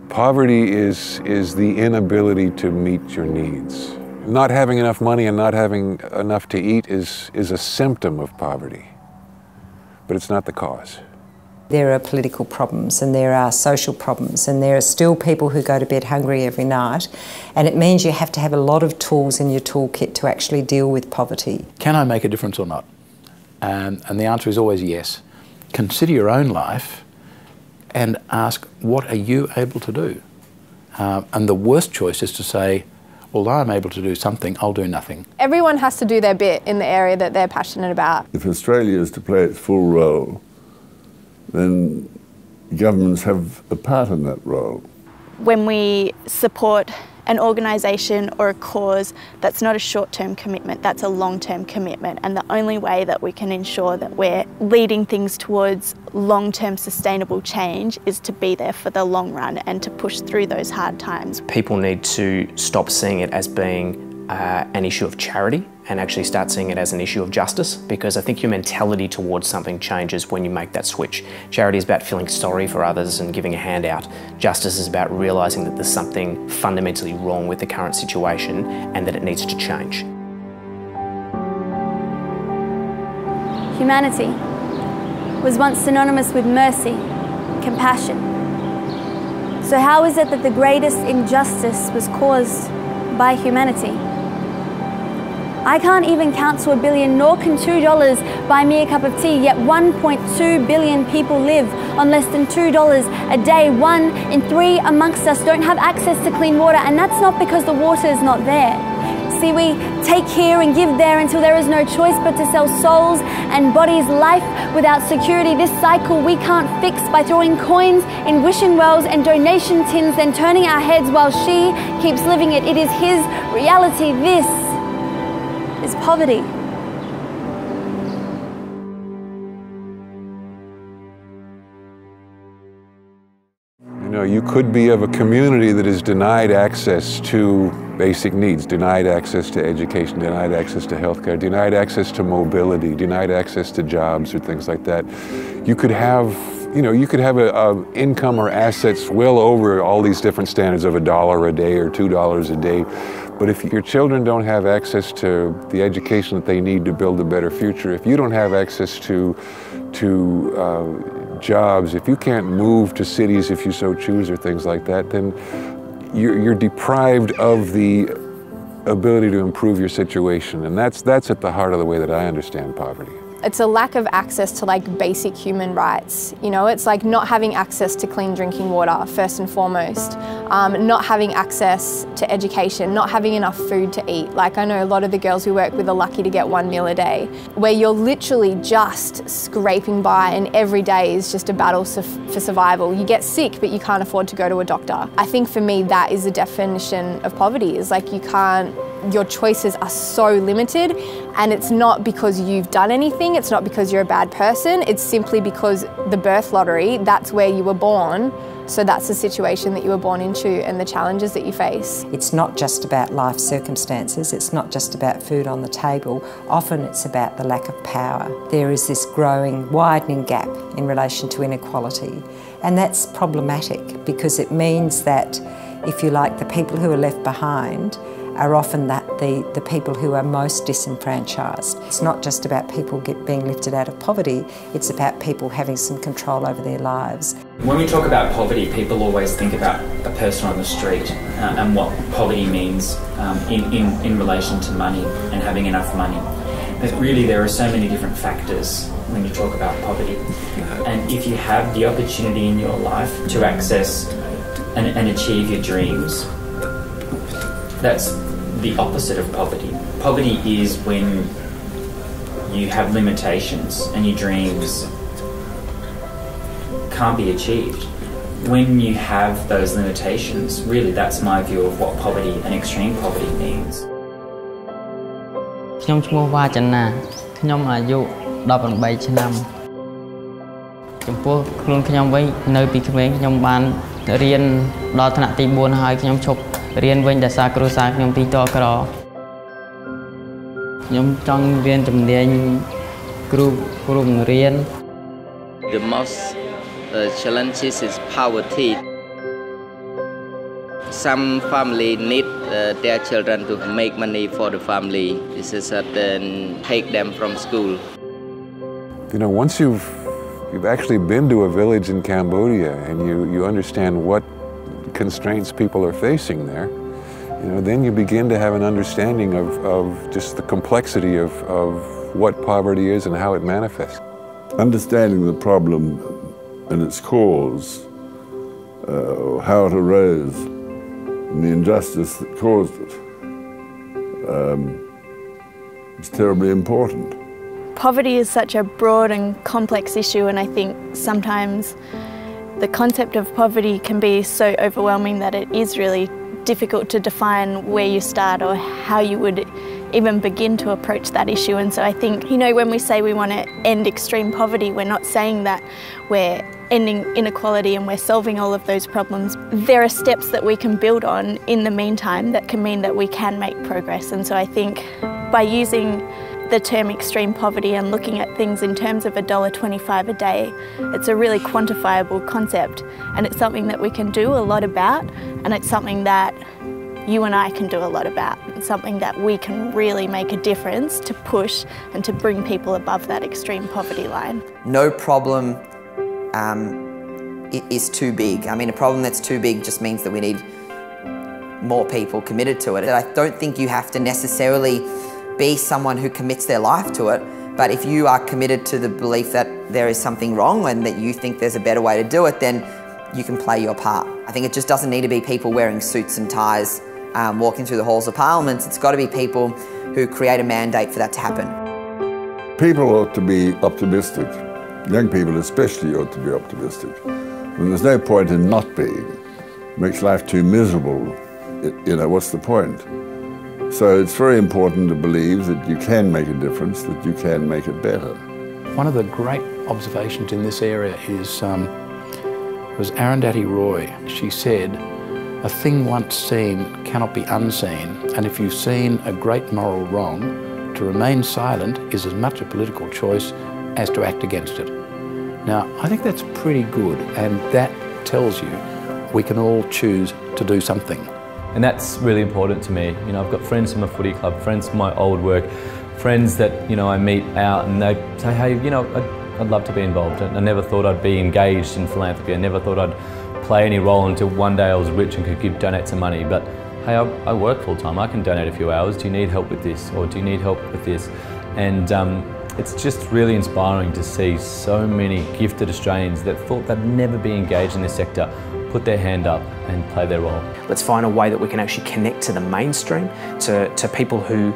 Poverty is the inability to meet your needs. Not having enough money and not having enough to eat is a symptom of poverty, but it's not the cause. There are political problems and there are social problems and there are still people who go to bed hungry every night, and it means you have to have a lot of tools in your toolkit to actually deal with poverty. Can I make a difference or not? And the answer is always yes. Consider your own life and ask, what are you able to do? And the worst choice is to say, although I'm able to do something, I'll do nothing. Everyone has to do their bit in the area that they're passionate about. If Australia is to play its full role, then governments have a part in that role. When we support an organisation or a cause, that's not a short-term commitment, that's a long-term commitment, and the only way that we can ensure that we're leading things towards long-term sustainable change is to be there for the long run and to push through those hard times. People need to stop seeing it as being an issue of charity and actually start seeing it as an issue of justice, because I think your mentality towards something changes when you make that switch. Charity is about feeling sorry for others and giving a hand out. Justice is about realising that there's something fundamentally wrong with the current situation and that it needs to change. Humanity was once synonymous with mercy, compassion. So how is it that the greatest injustice was caused by humanity? I can't even count to 1 billion, nor can $2 buy me a cup of tea, yet 1.2 billion people live on less than $2 a day. 1 in 3 amongst us don't have access to clean water, and that's not because the water is not there. See, we take here and give there until there is no choice but to sell souls and bodies, life without security. This cycle we can't fix by throwing coins in wishing wells and donation tins, then turning our heads while she keeps living it. It is his reality. This is poverty. You know, you could be of a community that is denied access to basic needs, denied access to education, denied access to healthcare, denied access to mobility, denied access to jobs or things like that. You could have, you could have a income or assets well over all these different standards of $1 a day or $2 a day. But if your children don't have access to the education that they need to build a better future, if you don't have access to jobs, if you can't move to cities if you so choose or things like that, then you're deprived of the ability to improve your situation. And that's at the heart of the way that I understand poverty. It's a lack of access to like basic human rights. It's like not having access to clean drinking water, first and foremost. Not having access to education, not having enough food to eat. Like I know a lot of the girls we work with are lucky to get 1 meal a day, where you're literally just scraping by and every day is just a battle for survival. You get sick, but you can't afford to go to a doctor. I think for me that is the definition of poverty, is like your choices are so limited, and it's not because you've done anything, it's not because you're a bad person, it's simply because the birth lottery, that's where you were born, so that's the situation that you were born into and the challenges that you face. It's not just about life circumstances, it's not just about food on the table, often it's about the lack of power. There is this growing, widening gap in relation to inequality, and that's problematic because it means that, if you like, the people who are left behind are often the people who are most disenfranchised. It's not just about people being lifted out of poverty, it's about people having some control over their lives. When we talk about poverty, people always think about a person on the street and what poverty means in relation to money and having enough money. But really there are so many different factors when you talk about poverty. And if you have the opportunity in your life to access and achieve your dreams, that's the opposite of poverty. Poverty is when you have limitations and your dreams can't be achieved. When you have those limitations, really that's my view of what poverty and extreme poverty means. ខ្ញុំឈ្មោះវ៉ាចនាខ្ញុំអាយុ 18 ឆ្នាំ ចំពោះខ្លួនខ្ញុំវិញនៅពីក្មេងខ្ញុំបានរៀនដល់ថ្នាក់ទី 4 ហើយខ្ញុំឈប់រៀនវិញដោយសារគ្រូសាស្ត្រខ្ញុំទីតក្រខ្ញុំចង់រៀនជំនាញគ្រូបង្រៀន The most challenges is poverty. some family need their children to make money for the family. This is then take them from school. You know, once you've actually been to a village in Cambodia and you understand what constraints people are facing there, you know, then you begin to have an understanding of just the complexity of what poverty is and how it manifests. Understanding the problem and its cause, how it arose, and the injustice that caused it, is terribly important. Poverty is such a broad and complex issue, and I think sometimes the concept of poverty can be so overwhelming that it is really difficult to define where you start or how you would even begin to approach that issue. And so I think, you know, when we say we want to end extreme poverty, we're not saying that we're ending inequality and we're solving all of those problems. There are steps that we can build on in the meantime that can mean that we can make progress. And so I think by using the term extreme poverty and looking at things in terms of $1.25 a day, it's a really quantifiable concept, and it's something that we can do a lot about, and it's something that you and I can do a lot about. It's something that we can really make a difference to push and to bring people above that extreme poverty line. No problem is too big. I mean, a problem that's too big just means that we need more people committed to it. I don't think you have to necessarily be someone who commits their life to it, but if you are committed to the belief that there is something wrong and that you think there's a better way to do it, then you can play your part. I think it just doesn't need to be people wearing suits and ties walking through the halls of Parliament. It's got to be people who create a mandate for that to happen. People ought to be optimistic. Young people especially ought to be optimistic. When there's no point in not being. It makes life too miserable. You know, what's the point? So it's very important to believe that you can make a difference, that you can make it better. One of the great observations in this area is was Arundhati Roy. She said, "A thing once seen cannot be unseen, and if you've seen a great moral wrong, to remain silent is as much a political choice as to act against it." Now, I think that's pretty good, and that tells you we can all choose to do something. And that's really important to me. You know, I've got friends from my footy club, friends from my old work, friends that, you know, I meet out and they say, hey, you know, I'd love to be involved. I never thought I'd be engaged in philanthropy. I never thought I'd play any role until one day I was rich and could donate some money. But hey, I work full time. I can donate a few hours. Do you need help with this? Or do you need help with this? And it's just really inspiring to see so many gifted Australians that thought they'd never be engaged in this sector put their hand up and play their role. Let's find a way that we can actually connect to the mainstream, to people who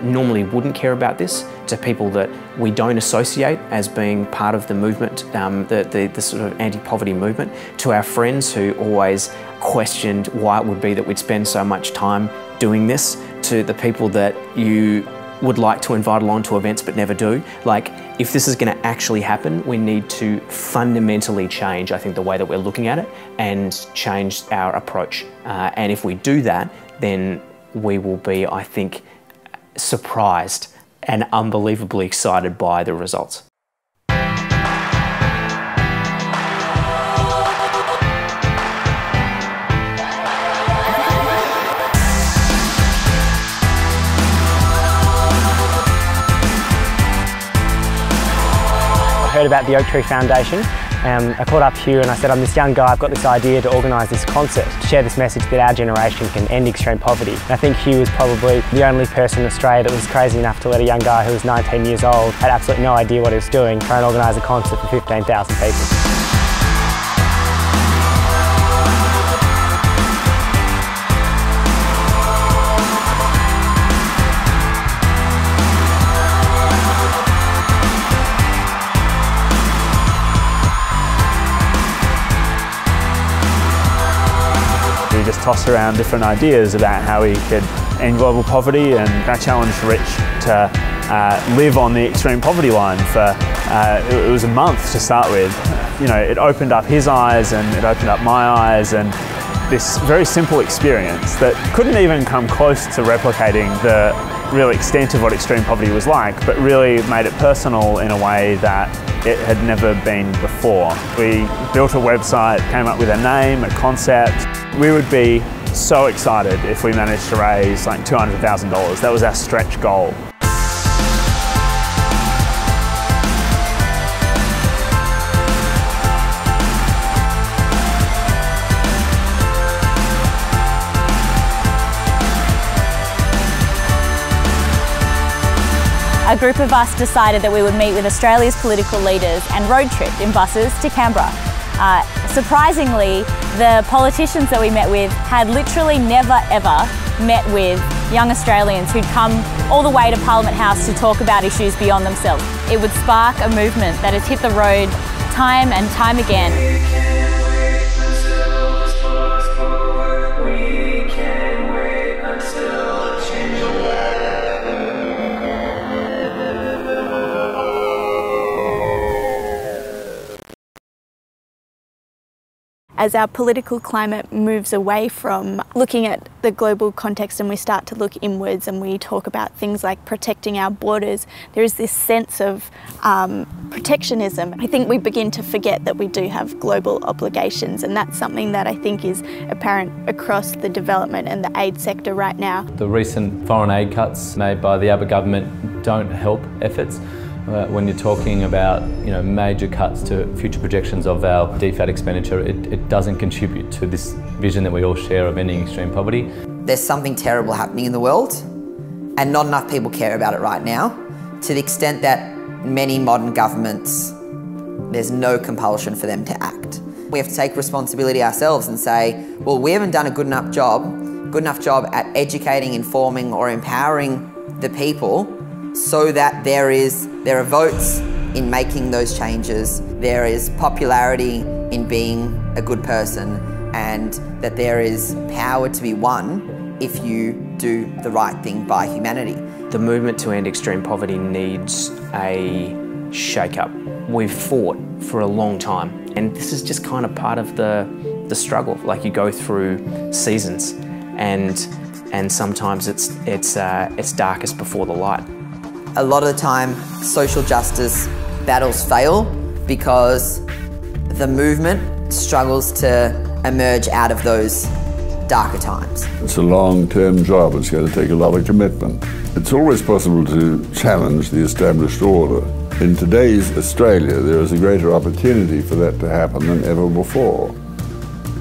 normally wouldn't care about this, to people that we don't associate as being part of the movement, the sort of anti-poverty movement, to our friends who always questioned why it would be that we'd spend so much time doing this, to the people that you would like to invite along to events but never do. Like, if this is going to actually happen, we need to fundamentally change, I think, the way that we're looking at it and change our approach. And if we do that, then we will be, I think, surprised and unbelievably excited by the results. Heard about the Oak Tree Foundation. I called up Hugh and I said, I'm this young guy, I've got this idea to organise this concert to share this message that our generation can end extreme poverty. And I think Hugh was probably the only person in Australia that was crazy enough to let a young guy who was 19 years old, had absolutely no idea what he was doing, try and organise a concert for 15,000 people. We just tossed around different ideas about how we could end global poverty, and I challenged Rich to live on the extreme poverty line for, it was a month to start with. You know, it opened up his eyes and it opened up my eyes, and this very simple experience that couldn't even come close to replicating the real extent of what extreme poverty was like, but really made it personal in a way that it had never been before. We built a website, came up with a name, a concept. We would be so excited if we managed to raise like $200,000. That was our stretch goal. A group of us decided that we would meet with Australia's political leaders and road trip in buses to Canberra. Surprisingly, the politicians that we met with had literally never ever met with young Australians who'd come all the way to Parliament House to talk about issues beyond themselves. It would spark a movement that has hit the road time and time again. As our political climate moves away from looking at the global context and we start to look inwards and we talk about things like protecting our borders, there is this sense of protectionism. I think we begin to forget that we do have global obligations, and that's something that I think is apparent across the development and the aid sector right now. The recent foreign aid cuts made by the Abbott government don't help efforts. When you're talking about major cuts to future projections of our DFAT expenditure, it doesn't contribute to this vision that we all share of ending extreme poverty. There's something terrible happening in the world, and not enough people care about it right now, to the extent that many modern governments, there's no compulsion for them to act. We have to take responsibility ourselves and say, well, we haven't done a good enough job at educating, informing or empowering the people so that there are votes in making those changes, there is popularity in being a good person, and that there is power to be won if you do the right thing by humanity. The movement to end extreme poverty needs a shake-up. We've fought for a long time, and this is just kind of part of the struggle. Like, you go through seasons, and sometimes it's darkest before the light. A lot of the time, social justice battles fail because the movement struggles to emerge out of those darker times. It's a long-term job. It's going to take a lot of commitment. It's always possible to challenge the established order. In today's Australia, there is a greater opportunity for that to happen than ever before,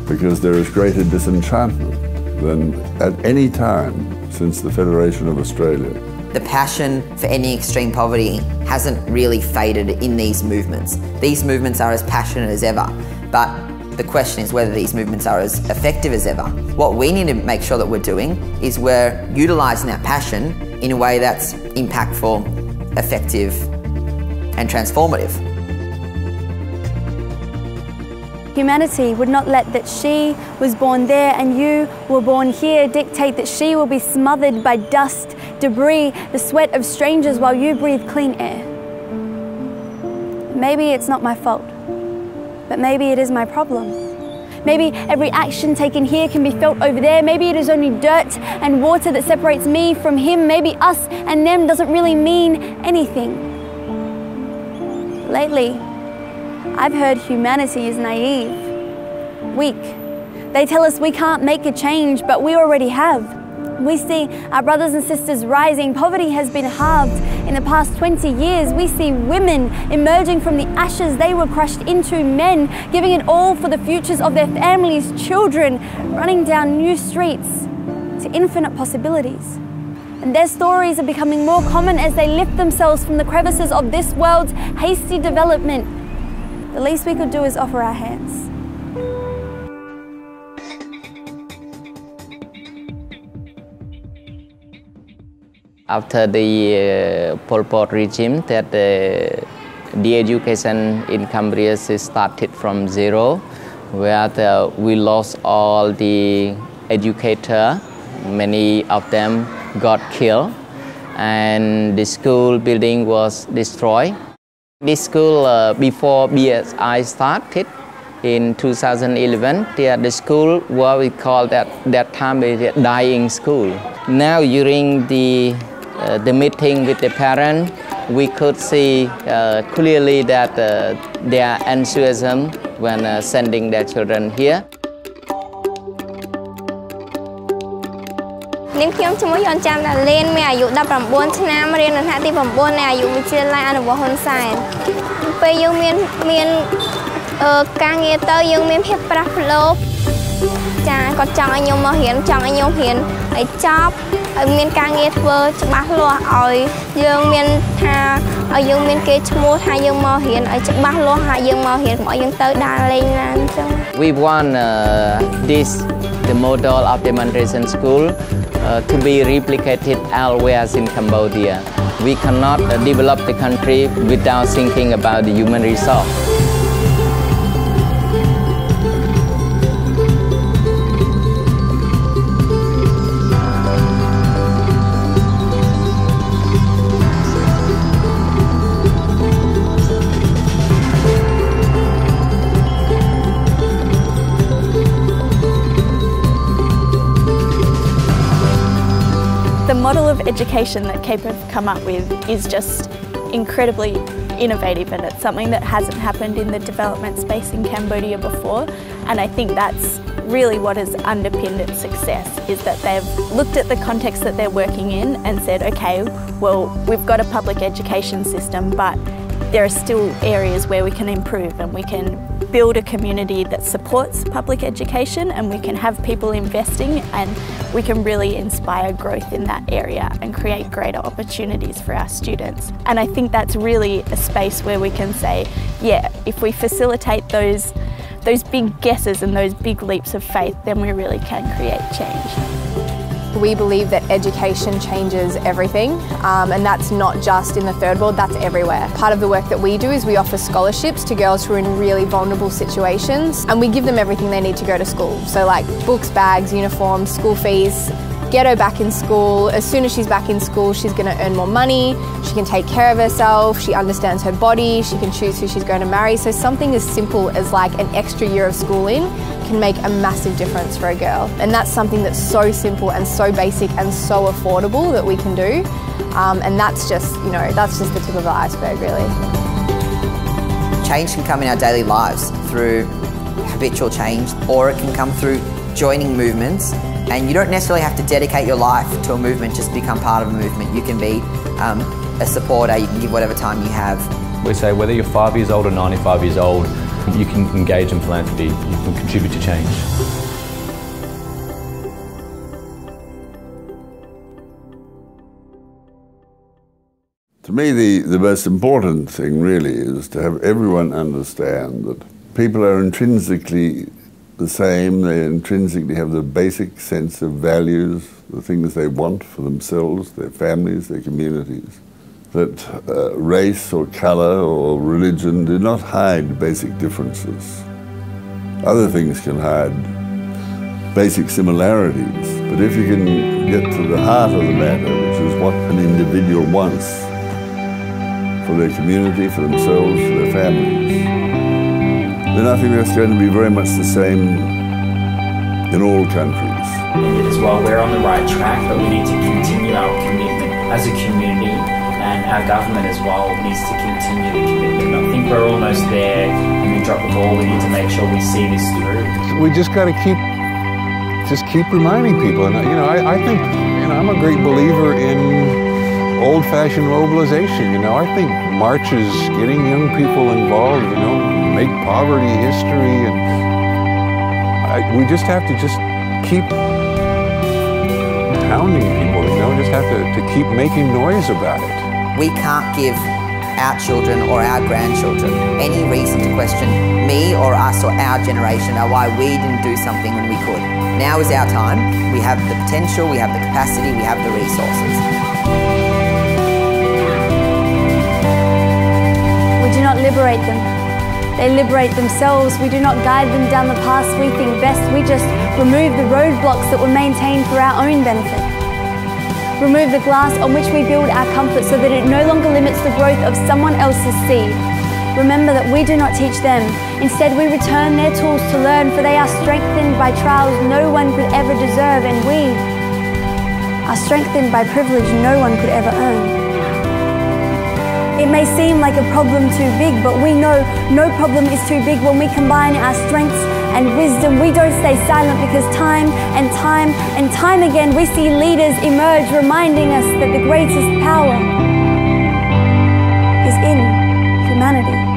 because there is greater disenchantment than at any time since the Federation of Australia. The passion for ending extreme poverty hasn't really faded in these movements. These movements are as passionate as ever, but the question is whether these movements are as effective as ever. What we need to make sure that we're doing is we're utilising that passion in a way that's impactful, effective and transformative. Humanity would not let that she was born there and you were born here dictate that she will be smothered by dust, debris, the sweat of strangers while you breathe clean air. Maybe it's not my fault, but maybe it is my problem. Maybe every action taken here can be felt over there. Maybe it is only dirt and water that separates me from him. Maybe us and them doesn't really mean anything. Lately, I've heard humanity is naive, weak. They tell us we can't make a change, but we already have. We see our brothers and sisters rising. Poverty has been halved in the past 20 years. We see women emerging from the ashes they were crushed into, men giving it all for the futures of their families, children running down new streets to infinite possibilities. And their stories are becoming more common as they lift themselves from the crevices of this world's hasty development. The least we could do is offer our hands. After the Pol Pot regime, that the education in Cambodia started from zero, where we lost all the educators. Many of them got killed, and the school building was destroyed. This school, before BSI started in 2011, the school, what we call that time, is a dying school. Now, during the meeting with the parents, we could see clearly that their enthusiasm when sending their children here. នាងខ្ញុំជាមួយយន់ចាំដាលេនមានអាយុ19ឆ្នាំរៀននៅថ្នាក់ទី9នៃអាយុវិទ្យាល័យអនុវត្តហ៊ុនសែនពេលយើងមានការងារទៅយើងមានភាពប្រាស់ប្ដូរចាគាត់ចង់ឲ្យខ្ញុំមករៀនចង់ឲ្យខ្ញុំរៀនឲ្យចប់ឲ្យមានការងារធ្វើច្បាស់លាស់ឲ្យយើងមានថាឲ្យយើងមានគេឈ្មោះថាយើងមករៀនឲ្យច្បាស់លាស់ហើយយើងមករៀនកុំឲ្យយើងទៅដើរលេងណាអញ្ចឹង We want the model of demonstration school to be replicated elsewhere in Cambodia. We cannot develop the country without thinking about the human resource. The model of education that CAPE have come up with is just incredibly innovative, and it's something that hasn't happened in the development space in Cambodia before, and I think that's really what has underpinned its success, is that they've looked at the context that they're working in and said, okay, well, we've got a public education system, but there are still areas where we can improve, and we can build a community that supports public education, and we can have people investing, and we can really inspire growth in that area and create greater opportunities for our students. And I think that's really a space where we can say, yeah, if we facilitate those big guesses and those big leaps of faith, then we really can create change. We believe that education changes everything, and that's not just in the third world, that's everywhere. Part of the work that we do is we offer scholarships to girls who are in really vulnerable situations, and we give them everything they need to go to school. So like books, bags, uniforms, school fees, get her back in school. As soon as she's back in school, she's going to earn more money, she can take care of herself, she understands her body, she can choose who she's going to marry. So something as simple as like an extra year of schooling can make a massive difference for a girl. And that's something that's so simple and so basic and so affordable that we can do. And that's just, you know, that's just the tip of the iceberg, really. Change can come in our daily lives through habitual change, or it can come through joining movements. And you don't necessarily have to dedicate your life to a movement, just become part of a movement. You can be a supporter, you can give whatever time you have. We say whether you're 5 years old or 95 years old, you can engage in philanthropy, you can contribute to change. To me, the most important thing really is to have everyone understand that people are intrinsically the same, they intrinsically have the basic sense of values, the things they want for themselves, their families, their communities. That race or colour or religion do not hide basic differences. Other things can hide basic similarities, but if you can get to the heart of the matter, which is what an individual wants for their community, for themselves, for their families, then I think that's going to be very much the same in all countries. As well, we're on the right track, but we need to continue our commitment as a community, and our government as well needs to continue the commitment. I think we're almost there, and we drop the ball. We need to make sure we see this through. We just got to keep reminding people, and you know, I think, you know, I'm a great believer in old-fashioned mobilization. You know, I think marches, getting young people involved, you know, make poverty history, and we just have to keep pounding people, you know, just have to keep making noise about it. We can't give our children or our grandchildren any reason to question me or us or our generation or why we didn't do something when we could. Now is our time. We have the potential, we have the capacity, we have the resources. We do not liberate them. They liberate themselves. We do not guide them down the paths we think best. We just remove the roadblocks that were maintained for our own benefit. Remove the glass on which we build our comfort so that it no longer limits the growth of someone else's seed. Remember that we do not teach them. Instead, we return their tools to learn, for they are strengthened by trials no one could ever deserve, and we are strengthened by privilege no one could ever earn. It may seem like a problem too big, but we know no problem is too big when we combine our strengths and wisdom. We don't stay silent because time and time and time again we see leaders emerge reminding us that the greatest power is in humanity.